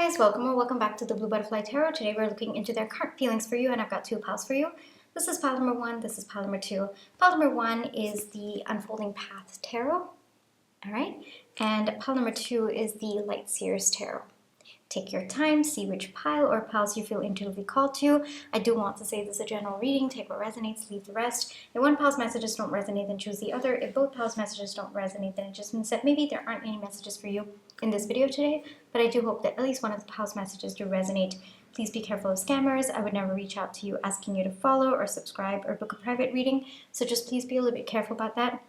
guys, welcome or welcome back to the Blue Butterfly Tarot. Today we're looking into their current feelings for you, and I've got two piles for you. This is pile number 1, this is pile number 2. Pile number 1 is the Unfolding Path Tarot, alright? And pile number 2 is the Light Seers Tarot. Take your time, see which pile or piles you feel intuitively called to. I do want to say this is a general reading. Take what resonates, leave the rest. If one pile's messages don't resonate, then choose the other. If both piles' messages don't resonate, then it just means that maybe there aren't any messages for you in this video today, but I do hope that at least one of the pile's messages do resonate. Please be careful of scammers. I would never reach out to you asking you to follow or subscribe or book a private reading, so just please be a little bit careful about that.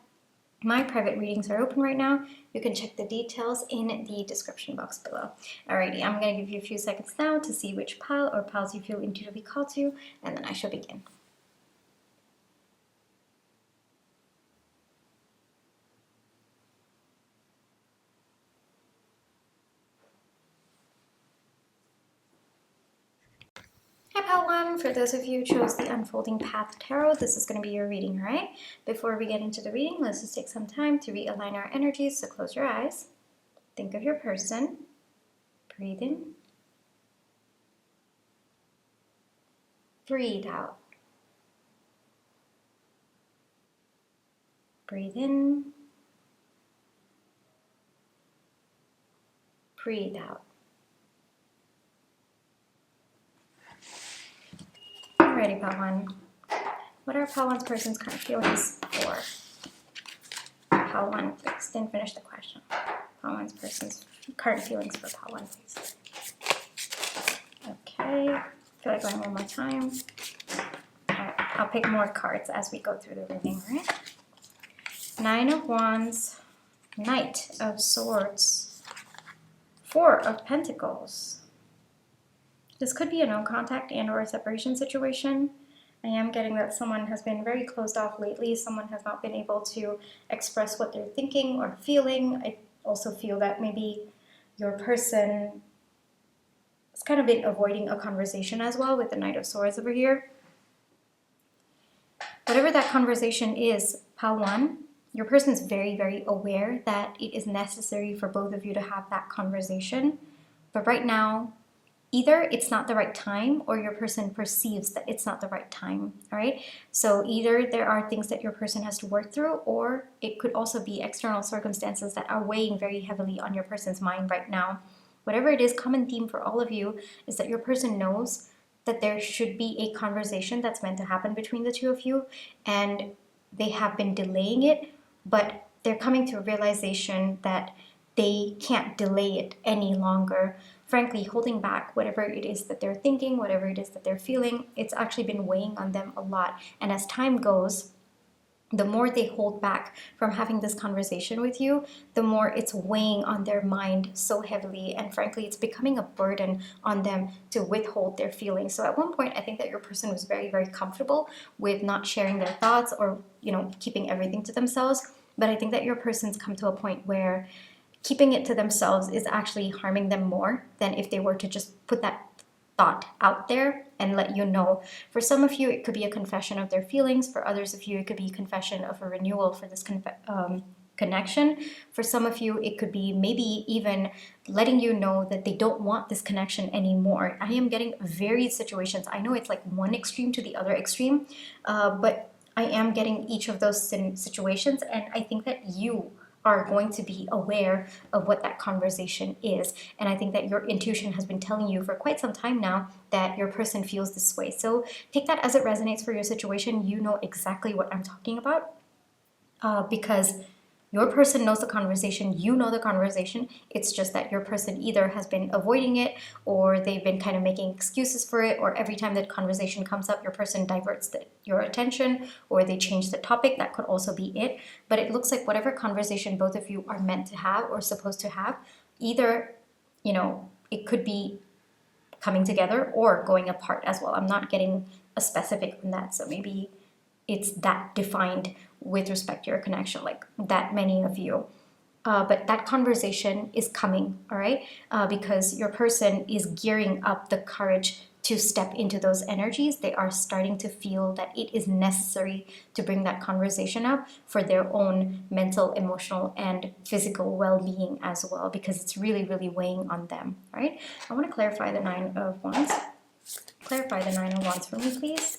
My private readings are open right now. You can check the details in the description box below. Alrighty, I'm going to give you a few seconds now to see which pile or piles you feel intuitively called to, and then I shall begin. Hi Pile 1, for those of you who chose the Unfolding Path Tarot, this is going to be your reading, alright? Before we get into the reading, let's just take some time to realign our energies, so close your eyes. Think of your person. Breathe in. Breathe out. Breathe in. Breathe out. Alrighty, Pile 1. What are Pile 1's person's current feelings for? Pile 1, please. Didn't finish the question. Pile 1's person's current feelings for Pile 1, please. Okay. I feel like going one more time. Alright, I'll pick more cards as we go through the reading, right? 9 of Wands, Knight of Swords, 4 of Pentacles. This could be a no contact and or a separation situation. I am getting that someone has been very closed off lately. Someone has not been able to express what they're thinking or feeling. I also feel that maybe your person has kind of been avoiding a conversation as well with the Knight of Swords over here. Whatever that conversation is, Pile 1, your person is very, very aware that it is necessary for both of you to have that conversation. But right now, either it's not the right time or your person perceives that it's not the right time, all right? So either there are things that your person has to work through, or it could also be external circumstances that are weighing very heavily on your person's mind right now. Whatever it is, common theme for all of you is that your person knows that there should be a conversation that's meant to happen between the two of you, and they have been delaying it, but they're coming to a realization that they can't delay it any longer. Frankly, holding back whatever it is that they're thinking, whatever it is that they're feeling, it's actually been weighing on them a lot. And as time goes, the more they hold back from having this conversation with you, the more it's weighing on their mind so heavily. And frankly, it's becoming a burden on them to withhold their feelings. So at one point, I think that your person was very, very comfortable with not sharing their thoughts or, keeping everything to themselves. But I think that your person's come to a point where keeping it to themselves is actually harming them more than if they were to just put that thought out there and let you know. For some of you, it could be a confession of their feelings. For others of you, it could be a confession of a renewal for this connection. For some of you, it could be maybe even letting you know that they don't want this connection anymore. I am getting varied situations. I know it's like one extreme to the other extreme, but I am getting each of those situations, and I think that you are going to be aware of what that conversation is. And I think that your intuition has been telling you for quite some time now that your person feels this way. So take that as it resonates for your situation. You know exactly what I'm talking about because your person knows the conversation, you know the conversation. It's just that your person either has been avoiding it, or they've been kind of making excuses for it, or every time that conversation comes up, your person diverts your attention, or they change the topic. That could also be it. But it looks like whatever conversation both of you are meant to have or supposed to have, either, it could be coming together or going apart as well. I'm not getting a specific on that, so maybe it's that defined with respect to your connection, like that many of you. But that conversation is coming, all right? Because your person is gearing up the courage to step into those energies. They are starting to feel that it is necessary to bring that conversation up for their own mental, emotional, and physical well-being as well, because it's really, really weighing on them. All right, I want to clarify the Nine of Wands. Clarify the Nine of Wands for me, please.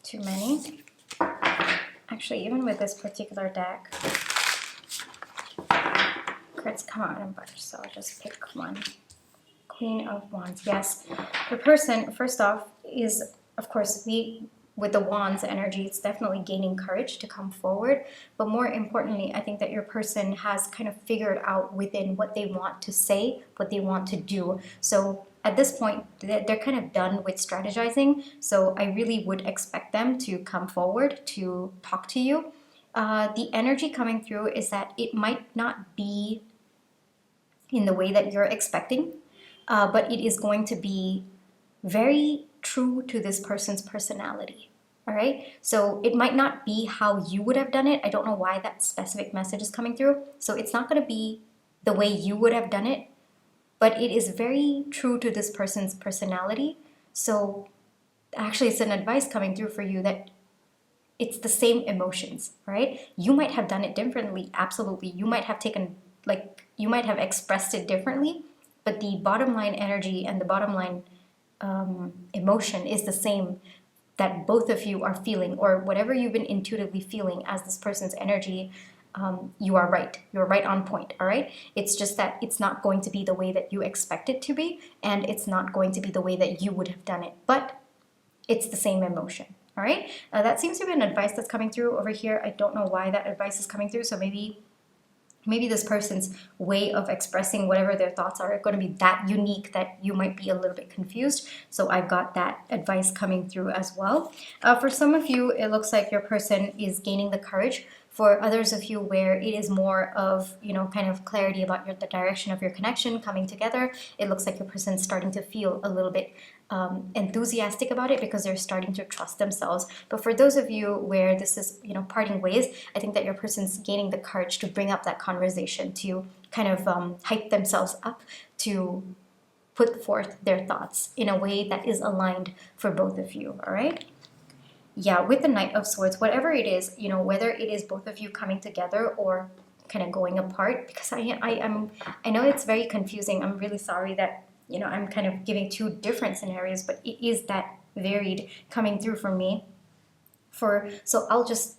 Too many. Actually, even with this particular deck, cards come out in a bunch, so I'll just pick one. Queen of Wands. Yes, the person, first off, is, of course, with the Wands energy, it's definitely gaining courage to come forward. But more importantly, I think that your person has kind of figured out within what they want to say, what they want to do. So at this point, they're kind of done with strategizing. So I really would expect them to come forward to talk to you. The energy coming through is that it might not be in the way that you're expecting, but it is going to be very true to this person's personality. All right, so it might not be how you would have done it. I don't know why that specific message is coming through. So it's not going to be the way you would have done it, but it is very true to this person's personality. So actually, it's an advice coming through for you that it's the same emotions, right? You might have done it differently, absolutely. You might have taken, you might have expressed it differently, but the bottom line energy and the bottom line emotion is the same, that both of you are feeling, or whatever you've been intuitively feeling as this person's energy. You are right. You're right on point, all right? It's just that it's not going to be the way that you expect it to be, and it's not going to be the way that you would have done it, but it's the same emotion, all right? That seems to be an advice that's coming through over here. I don't know why that advice is coming through, so maybe this person's way of expressing whatever their thoughts are going to be that unique that you might be a little bit confused. So I've got that advice coming through as well. For some of you, it looks like your person is gaining the courage. For others of you, where it is more of, kind of clarity about the direction of your connection coming together, it looks like your person's starting to feel a little bit enthusiastic about it because they're starting to trust themselves. But for those of you where this is, parting ways, I think that your person's gaining the courage to bring up that conversation, to kind of hype themselves up, to put forth their thoughts in a way that is aligned for both of you, all right? Yeah, with the Knight of Swords, whatever it is, whether it is both of you coming together or kind of going apart, because I know it's very confusing. I'm really sorry that, I'm kind of giving two different scenarios, but it is that varied coming through for me. So I'll just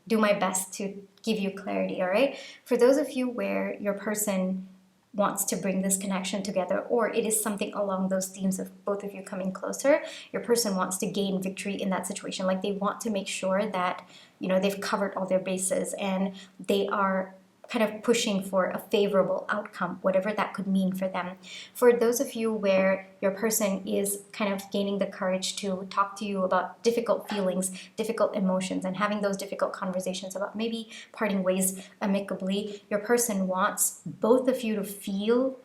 do my best to give you clarity, all right? For those of you where your person wants to bring this connection together, or it is something along those themes of both of you coming closer, your person wants to gain victory in that situation. They want to make sure that, they've covered all their bases and they are kind of pushing for a favorable outcome, whatever that could mean for them. For those of you where your person is kind of gaining the courage to talk to you about difficult feelings, difficult emotions, and having those difficult conversations about maybe parting ways amicably, your person wants both of you to feel,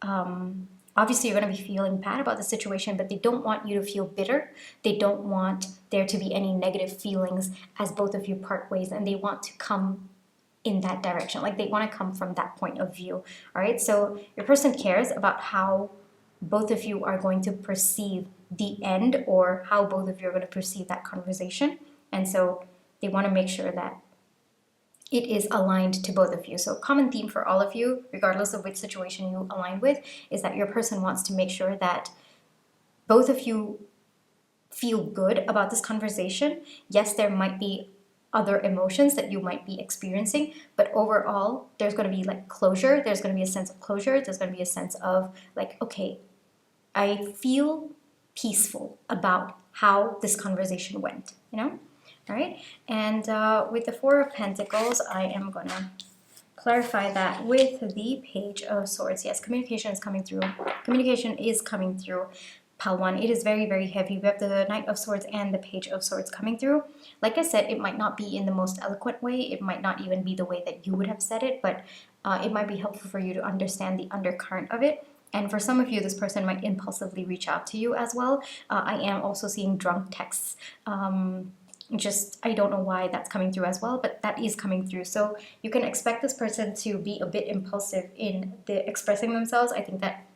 obviously you're going to be feeling bad about the situation, but they don't want you to feel bitter. They don't want there to be any negative feelings as both of you part ways, and they want to come in that direction. They want to come from that point of view. All right, so your person cares about how both of you are going to perceive the end, or how both of you are going to perceive that conversation, and so they want to make sure that it is aligned to both of you. So common theme for all of you, regardless of which situation you align with, is that your person wants to make sure that both of you feel good about this conversation. Yes, there might be other emotions that you might be experiencing, but overall there's going to be closure. There's going to be a sense of closure. There's going to be a sense of okay, I feel peaceful about how this conversation went, all right? And with the Four of Pentacles, I am going to clarify that with the Page of Swords. Yes, communication is coming through. Communication is coming through. Pile 1, it is very, very heavy. We have the Knight of Swords and the Page of Swords coming through. Like I said, it might not be in the most eloquent way. It might not even be the way that you would have said it, but it might be helpful for you to understand the undercurrent of it. And for some of you, this person might impulsively reach out to you as well. I am also seeing drunk texts Just, I don't know why that's coming through as well, but that is coming through. So you can expect this person to be a bit impulsive in expressing themselves. I think that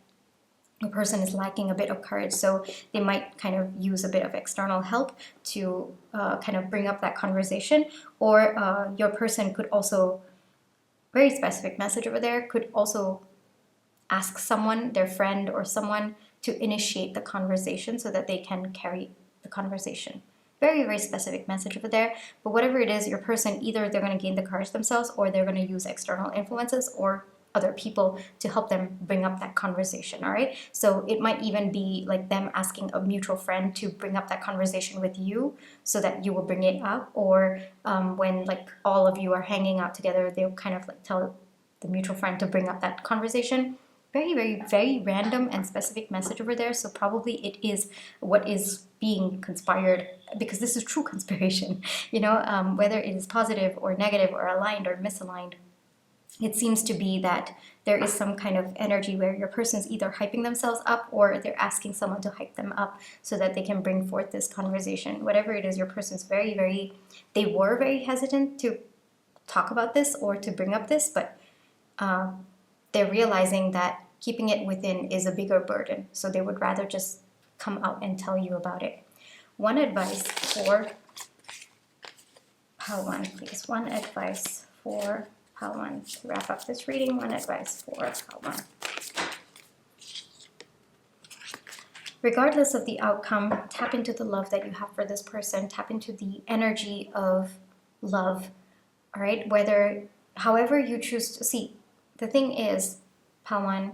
a person is lacking a bit of courage, so they might kind of use a bit of external help to kind of bring up that conversation. Or your person could also, very specific message over there, could also ask someone, their friend or someone, to initiate the conversation so that they can carry the conversation. Very, very specific message over there. But whatever it is, your person, either they're going to gain the courage themselves, or they're going to use external influences or other people to help them bring up that conversation. All right, so it might even be like them asking a mutual friend to bring up that conversation with you so that you will bring it up. Or when like all of you are hanging out together, they'll kind of like tell the mutual friend to bring up that conversation. Very, very, very random and specific message over there. So probably it is what is being conspired, because this is true conspiration, you know, whether it is positive or negative or aligned or misaligned. It seems to be that there is some kind of energy where your person's either hyping themselves up or they're asking someone to hype them up so that they can bring forth this conversation. Whatever it is, your person's very, very, they were very hesitant to talk about this or to bring up this, but they're realizing that keeping it within is a bigger burden. So they would rather just come out and tell you about it. One advice for pile one, please. One advice for pile one. To wrap up this reading, one advice for pile one. Regardless of the outcome, tap into the love that you have for this person. Tap into the energy of love. All right? However you choose to see. The thing is, pile one,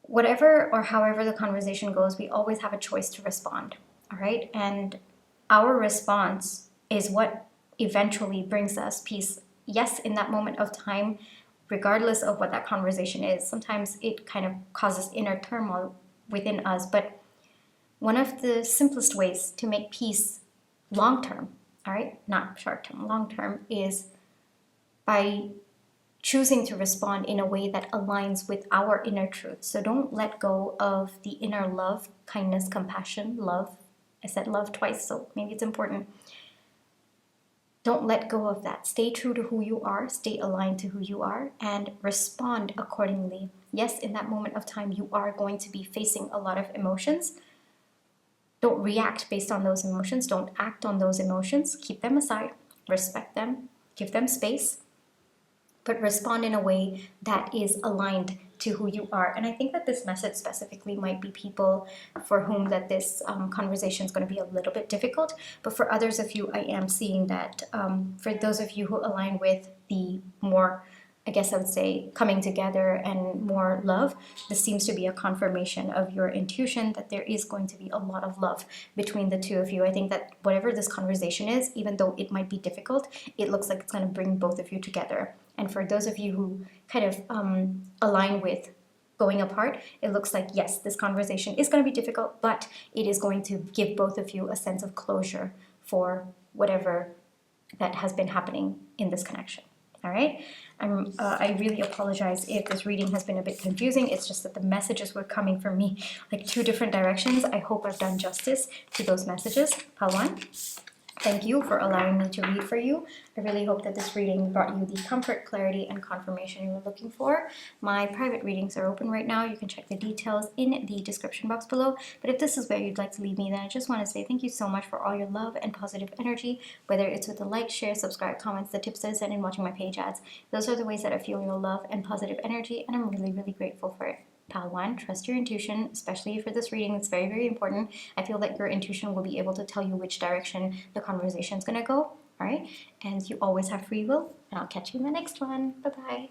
whatever or however the conversation goes, we always have a choice to respond, all right? And our response is what eventually brings us peace. Yes, in that moment of time, regardless of what that conversation is, sometimes it kind of causes inner turmoil within us, but one of the simplest ways to make peace long-term, all right, not short-term, long-term, is by choosing to respond in a way that aligns with our inner truth. So don't let go of the inner love, kindness, compassion, love. I said love twice, so maybe it's important. Don't let go of that. Stay true to who you are, stay aligned to who you are, and respond accordingly. Yes, in that moment of time, you are going to be facing a lot of emotions. Don't react based on those emotions. Don't act on those emotions. Keep them aside, respect them, give them space, but respond in a way that is aligned to who you are. And I think that this message specifically might be people for whom that this conversation is going to be a little bit difficult. But for others of you, I am seeing that for those of you who align with the more, I guess I would say, coming together and more love, this seems to be a confirmation of your intuition that there is going to be a lot of love between the two of you. I think that whatever this conversation is, even though it might be difficult, it looks like it's going to bring both of you together. And for those of you who kind of align with going apart, it looks like, yes, this conversation is going to be difficult, but it is going to give both of you a sense of closure for whatever that has been happening in this connection. All right? I really apologize if this reading has been a bit confusing. It's just that the messages were coming from me like two different directions. I hope I've done justice to those messages. Pile one. Thank you for allowing me to read for you. I really hope that this reading brought you the comfort, clarity, and confirmation you were looking for. My private readings are open right now. You can check the details in the description box below. But if this is where you'd like to leave me, then I just want to say thank you so much for all your love and positive energy, whether it's with the like, share, subscribe, comments, the tips that I send, and watching my page ads. Those are the ways that I feel your love and positive energy, and I'm really, really grateful for it. Pile one, trust your intuition, especially for this reading. It's very, very important. I feel that your intuition will be able to tell you which direction the conversation is going to go. All right? And you always have free will. And I'll catch you in the next one. Bye-bye.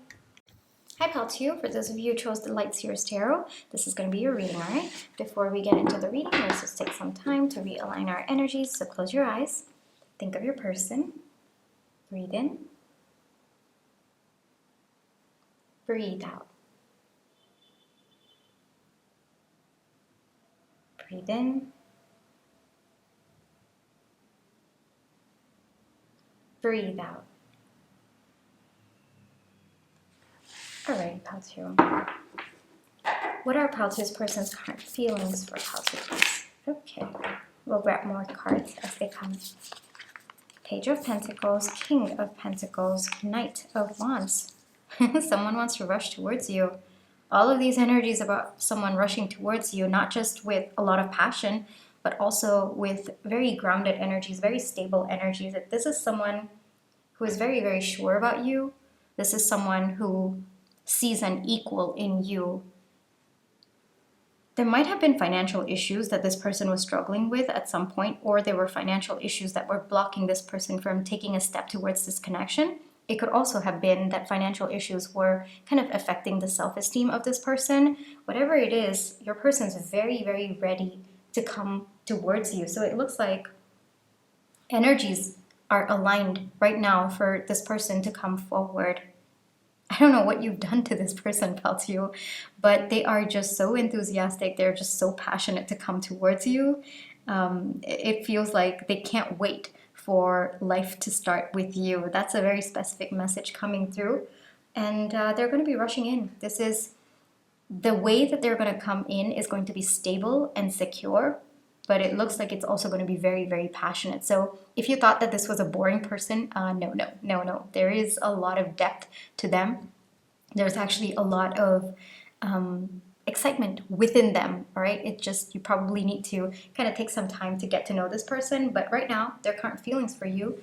Hi, Pile 2. For those of you who chose the Light Seers Tarot, this is going to be your reading, all right? Before we get into the reading, let's just take some time to realign our energies. So close your eyes. Think of your person. Breathe in. Breathe out. Breathe in. Breathe out. All right, Pile 2. What are Pile 2's person's current feelings for Pile 2, please? Okay. We'll grab more cards as they come. Page of Pentacles, King of Pentacles, Knight of Wands. Someone wants to rush towards you. All of these energies about someone rushing towards you, not just with a lot of passion, but also with very grounded energies, very stable energies. That this is someone who is very, very sure about you. This is someone who sees an equal in you. There might have been financial issues that this person was struggling with at some point, or there were financial issues that were blocking this person from taking a step towards this connection. It could also have been that financial issues were kind of affecting the self-esteem of this person. Whatever it is, your person's very, very ready to come towards you. So it looks like energies are aligned right now for this person to come forward. I don't know what you've done to this person, Peltiu, but they are just so enthusiastic. They're just so passionate to come towards you. It feels like they can't wait for life to start with you. That's a very specific message coming through. And they're going to be rushing in. This is the way that they're going to come in is going to be stable and secure, but it looks like it's also going to be very, very passionate. So if you thought that this was a boring person, no. There is a lot of depth to them. There's actually a lot of excitement within them, all right? It just, you probably need to kind of take some time to get to know this person. But right now, their current feelings for you,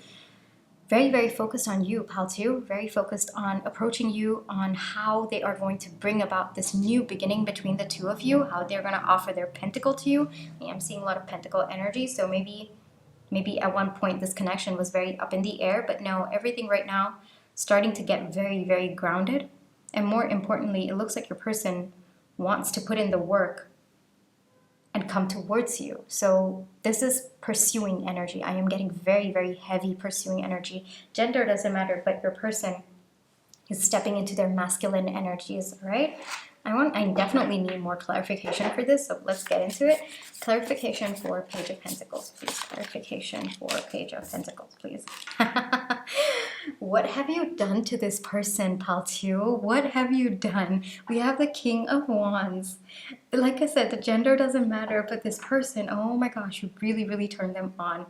very, very focused on you, Peltiu, very focused on approaching you, on how they are going to bring about this new beginning between the two of you, how they're going to offer their pentacle to you. I'm seeing a lot of pentacle energy, so maybe at one point this connection was very up in the air, but no, everything right now starting to get very, very grounded. And more importantly, it looks like your person wants to put in the work and come towards you. So this is pursuing energy. I am getting very, very heavy pursuing energy. Gender doesn't matter, but your person is stepping into their masculine energies, all right? I definitely need more clarification for this, so let's get into it. Clarification for Page of Pentacles, please. Clarification for Page of Pentacles, please. What have you done to this person, Peltiu? What have you done? We have the King of Wands. Like I said, the gender doesn't matter, but this person, oh my gosh, you really, really turned them on.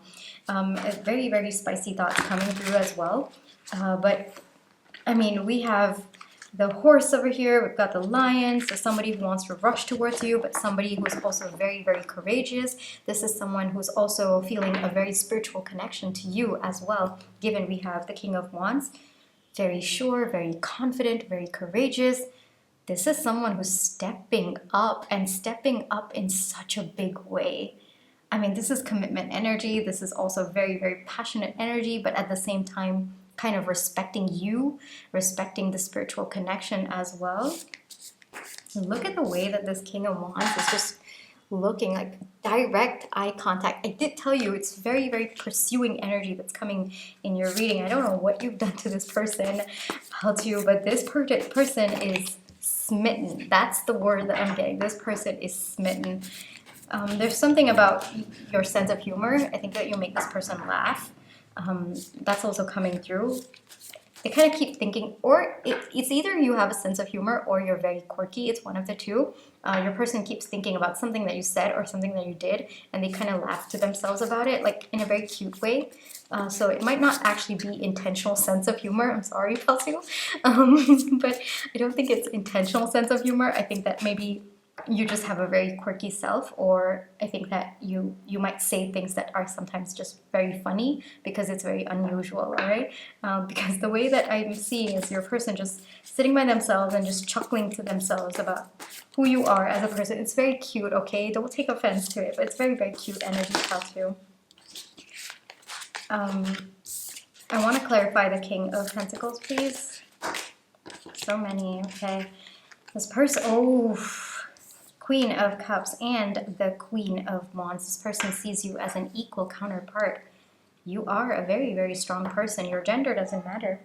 Very, very spicy thoughts coming through as well. But I mean, we have the horse over here, we've got the lion, so somebody who wants to rush towards you, but somebody who's also very, very courageous. This is someone who's also feeling a very spiritual connection to you as well, given we have the King of Wands. Very sure, very confident, very courageous. This is someone who's stepping up, and stepping up in such a big way. I mean, this is commitment energy. This is also very, very passionate energy, but at the same time, kind of respecting you, respecting the spiritual connection as well. Look at the way that this King of Wands is just looking, like direct eye contact. I did tell you it's very, very pursuing energy that's coming in your reading. I don't know what you've done to this person, Peltiu, but this person is smitten. That's the word that I'm getting. This person is smitten. There's something about your sense of humor. I think that you'll make this person laugh. That's also coming through. They kind of keep thinking, or it's either you have a sense of humor or you're very quirky. It's one of the two. Your person keeps thinking about something that you said or something that you did, and they kind of laugh to themselves about it, like in a very cute way. So it might not actually be intentional sense of humor. I'm sorry, Peltiu. But I don't think it's intentional sense of humor. I think that maybe you just have a very quirky self, or I think that you might say things that are sometimes just very funny because it's very unusual, all right? Because the way that I'm seeing is your person just sitting by themselves and just chuckling to themselves about who you are as a person. It's very cute, okay? Don't take offense to it, but it's very, very cute energy, Peltiu. I want to clarify the King of Pentacles, please. So many, okay. This person, Queen of Cups and the Queen of Wands. This person sees you as an equal counterpart. You are a very, very strong person. Your gender doesn't matter.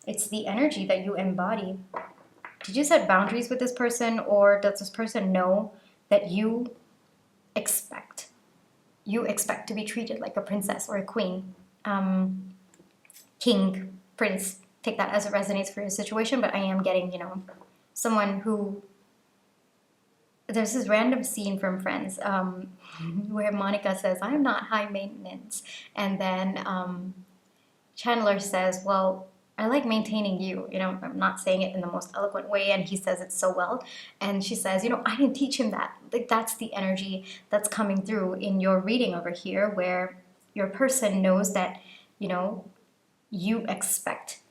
It's the energy that you embody. Did you set boundaries with this person, or does this person know that you expect to be treated like a princess or a queen? King, prince, take that as it resonates for your situation, but I am getting, someone who there's this random scene from Friends where Monica says, I'm not high maintenance. And then Chandler says, well, I like maintaining you. You know, I'm not saying it in the most eloquent way, and he says it so well. And she says, you know, I didn't teach him that. Like, that's the energy that's coming through in your reading over here, where your person knows that, you know, you expect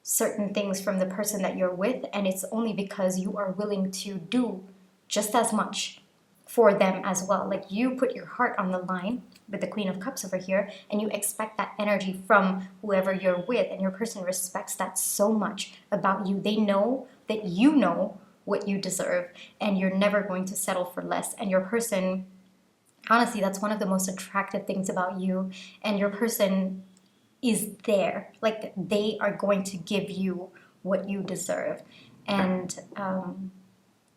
certain things from the person that you're with, and it's only because you are willing to do just as much for them as well. Like, you put your heart on the line with the Queen of Cups over here, and you expect that energy from whoever you're with, and your person respects that so much about you. They know that you know what you deserve, and you're never going to settle for less. And your person, honestly, that's one of the most attractive things about you. And your person is there. Like, they are going to give you what you deserve. And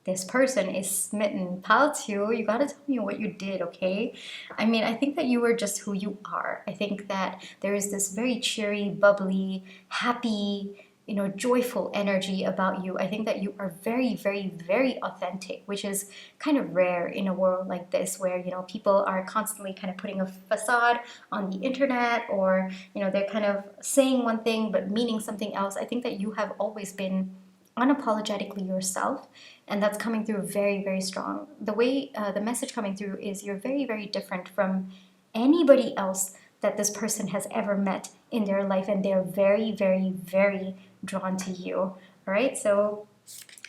this person is smitten. Pal 2, you gotta tell me what you did, okay? I mean, I think that you are just who you are. I think that there is this very cheery, bubbly, happy, you know, joyful energy about you. I think that you are very, very, very authentic, which is kind of rare in a world like this where, you know, people are constantly kind of putting a facade on the internet, or, you know, they're kind of saying one thing but meaning something else. I think that you have always been unapologetically yourself, and that's coming through very, very strong. The way the message coming through is you're very, very different from anybody else that this person has ever met in their life, and they're very, very, very drawn to you. All right, so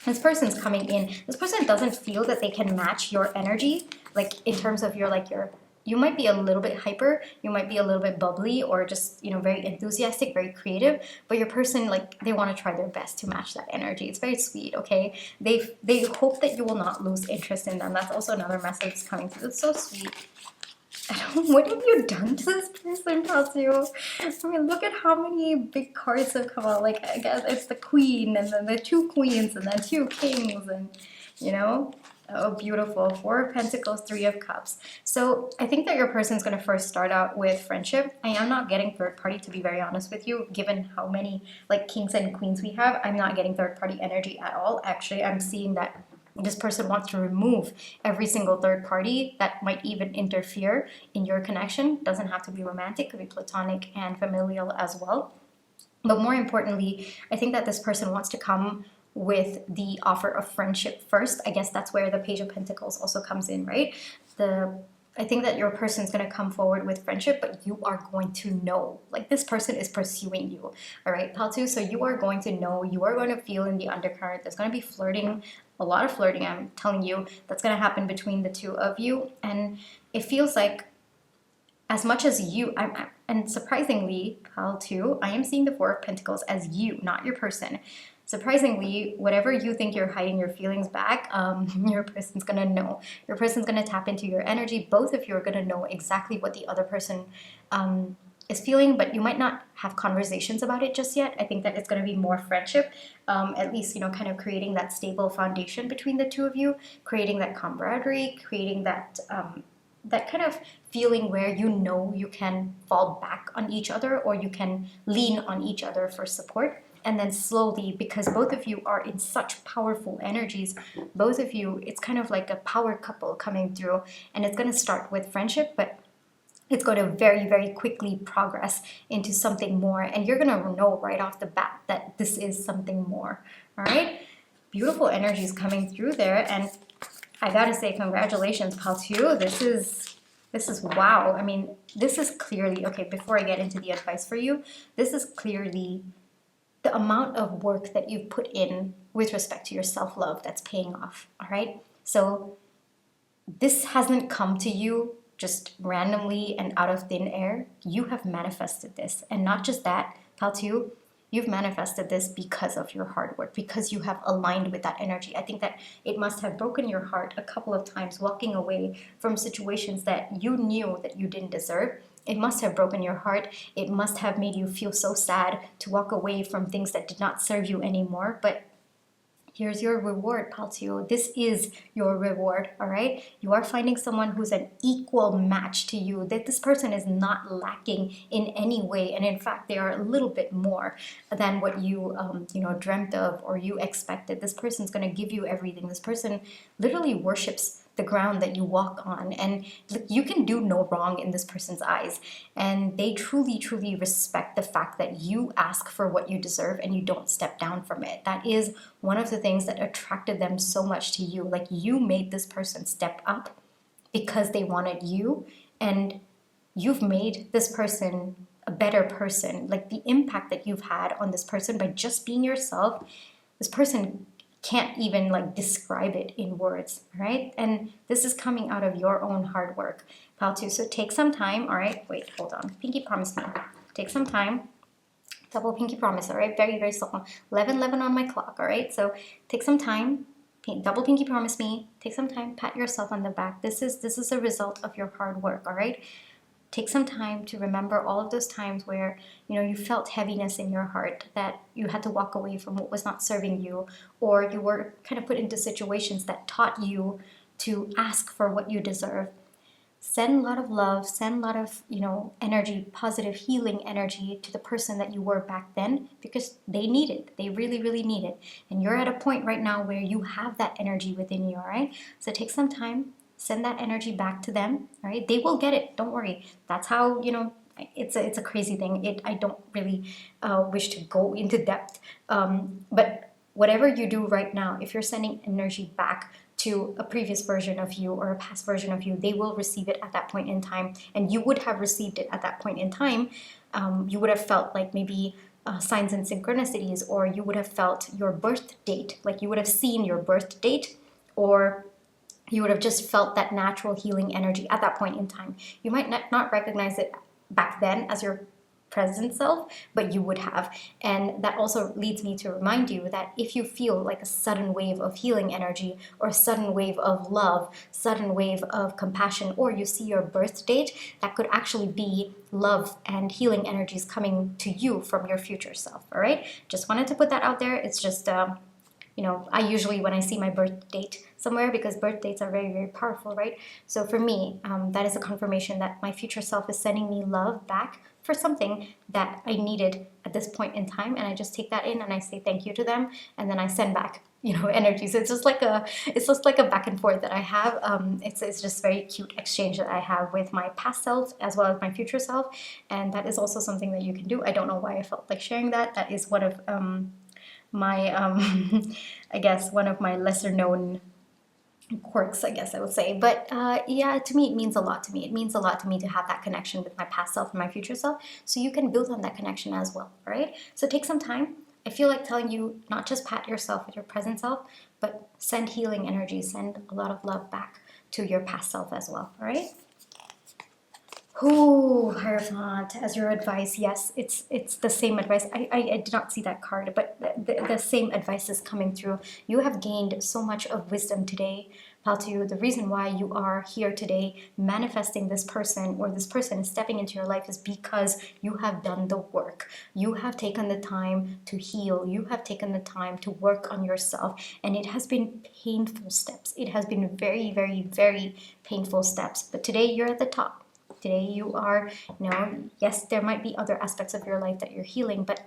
this person's coming in. This person doesn't feel that they can match your energy, like in terms of your you might be a little bit hyper, you might be a little bit bubbly, or just, you know, very enthusiastic, very creative, but your person, like, they want to try their best to match that energy. It's very sweet, okay? They hope that you will not lose interest in them. That's also another message that's coming through. It's so sweet. What have you done to this person, Tatsu? I mean, look at how many big cards have come out. Like, I guess it's the Queen, and then the 2 queens, and then 2 kings, and, you know? Oh, beautiful. 4 of Pentacles, 3 of Cups. So I think that your person's going to first start out with friendship. I am not getting third party, to be very honest with you, given how many, like, kings and queens we have. I'm not getting third party energy at all. Actually, I'm seeing that this person wants to remove every single third party that might even interfere in your connection. Doesn't have to be romantic, could be platonic and familial as well. But more importantly, I think that this person wants to come with the offer of friendship first. I guess that's where the Page of Pentacles also comes in, right? I think that your person's going to come forward with friendship, but you are going to know, like, this person is pursuing you, all right, Paltu? So you are going to know, you are going to feel in the undercurrent. There's going to be flirting, a lot of flirting, I'm telling you, that's going to happen between the two of you. And it feels like, as much as you, and surprisingly, Paltu, I am seeing the 4 of Pentacles as you, not your person. Surprisingly, whatever you think you're hiding your feelings back, your person's gonna know. Your person's gonna tap into your energy. Both of you are gonna know exactly what the other person is feeling, but you might not have conversations about it just yet. I think that it's gonna be more friendship, at least, you know, kind of creating that stable foundation between the two of you, creating that camaraderie, creating that that kind of feeling where you know you can fall back on each other, or you can lean on each other for support. And then slowly, because both of you are in such powerful energies, both of you, it's kind of like a power couple coming through. And it's going to start with friendship, but it's going to very, very quickly progress into something more. And you're going to know right off the bat that this is something more. All right? Beautiful energies coming through there. And I got to say, congratulations, Paltu. This is wow. I mean, this is clearly, okay, before I get into the advice for you, this is clearly the amount of work that you've put in with respect to your self-love that's paying off, all right? So this hasn't come to you just randomly and out of thin air. You have manifested this. And not just that, Paltu, you've manifested this because of your hard work, because you have aligned with that energy. I think that it must have broken your heart a couple of times walking away from situations that you knew that you didn't deserve. It must have broken your heart. It must have made you feel so sad to walk away from things that did not serve you anymore. But Here's your reward, pal two. This is your reward, all right? You are finding someone who's an equal match to you, that this person is not lacking in any way. And in fact, they are a little bit more than what you, dreamt of or you expected. This person's going to give you everything. This person literally worships the ground that you walk on, and you can do no wrong in this person's eyes, and they truly respect the fact that you ask for what you deserve and you don't step down from it. That is one of the things that attracted them so much to you. Like, you made this person step up because they wanted you, and you've made this person a better person. Like, the impact that you've had on this person by just being yourself, this person can't even like describe it in words, right? And this is coming out of your own hard work, pal two. So take some time, all right? Wait, hold on. Pinky promise me. Take some time. Double pinky promise, all right? Very small. 11:11 on my clock, all right? So take some time. Double pinky promise me. Take some time. Pat yourself on the back. This is a result of your hard work, all right? Take some time to remember all of those times where, you felt heaviness in your heart, that you had to walk away from what was not serving you, or you were kind of put into situations that taught you to ask for what you deserve. Send a lot of love, send a lot of, energy, positive healing energy to the person that you were back then, because they need it. They really need it. And you're at a point right now where you have that energy within you, all right? So take some time. Send that energy back to them, all right? They will get it. Don't worry. That's how, it's a crazy thing. I don't really wish to go into depth. But whatever you do right now, if you're sending energy back to a previous version of you or a past version of you, they will receive it at that point in time. And you would have received it at that point in time. You would have felt like maybe signs and synchronicities, or you would have felt your birth date, like you would have seen your birth date, or you would have just felt that natural healing energy at that point in time. You might not recognize it back then as your present self, but you would have. And that also leads me to remind you that if you feel like a sudden wave of healing energy, or a sudden wave of love, sudden wave of compassion, or you see your birth date, that could actually be love and healing energies coming to you from your future self, all right? Just wanted to put that out there. It's just I usually, when I see my birth date somewhere, because birth dates are very powerful, right? So for me, that is a confirmation that my future self is sending me love back for something that I needed at this point in time. And I just take that in and I say thank you to them. And then I send back, energy. So it's just like a back and forth that I have. It's just very cute exchange that I have with my past self as well as my future self. And that is also something that you can do. I don't know why I felt like sharing that. That is one of my I guess one of my lesser known quirks, I guess I would say. But yeah, to me it means a lot to me. It means a lot to me to have that connection with my past self and my future self, so you can build on that connection as well, all right? So take some time. I feel like telling you, not just pat yourself with your present self, but send healing energy, send a lot of love back to your past self as well, all right? Oh, Hierophant, as your advice, yes, it's the same advice. I did not see that card, but the same advice is coming through. You have gained so much of wisdom today, Paltu. The reason why you are here today manifesting this person, or this person is stepping into your life, is because you have done the work. You have taken the time to heal. You have taken the time to work on yourself, and it has been painful steps. It has been very painful steps, but today you're at the top. Today you are, yes, there might be other aspects of your life that you're healing, but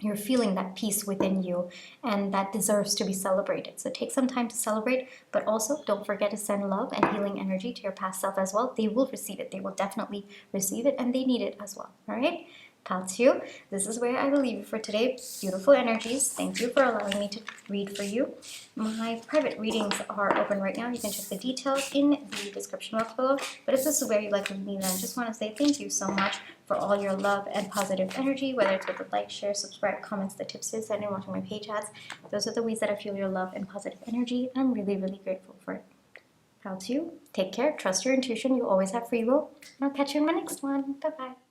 you're feeling that peace within you, and that deserves to be celebrated. So take some time to celebrate, but also don't forget to send love and healing energy to your past self as well. They will receive it. They will definitely receive it, and they need it as well. All right? Paltu, this is where I will leave you for today. Beautiful energies. Thank you for allowing me to read for you. My private readings are open right now. You can check the details in the description box below. But if this is where you'd like to meet me, then I just want to say thank you so much for all your love and positive energy, whether it's with the like, share, subscribe, comments, the tips, and watching my page ads. Those are the ways that I feel your love and positive energy, and I'm really grateful for it. Paltu, take care, trust your intuition, you always have free will, and I'll catch you in my next one. Bye-bye.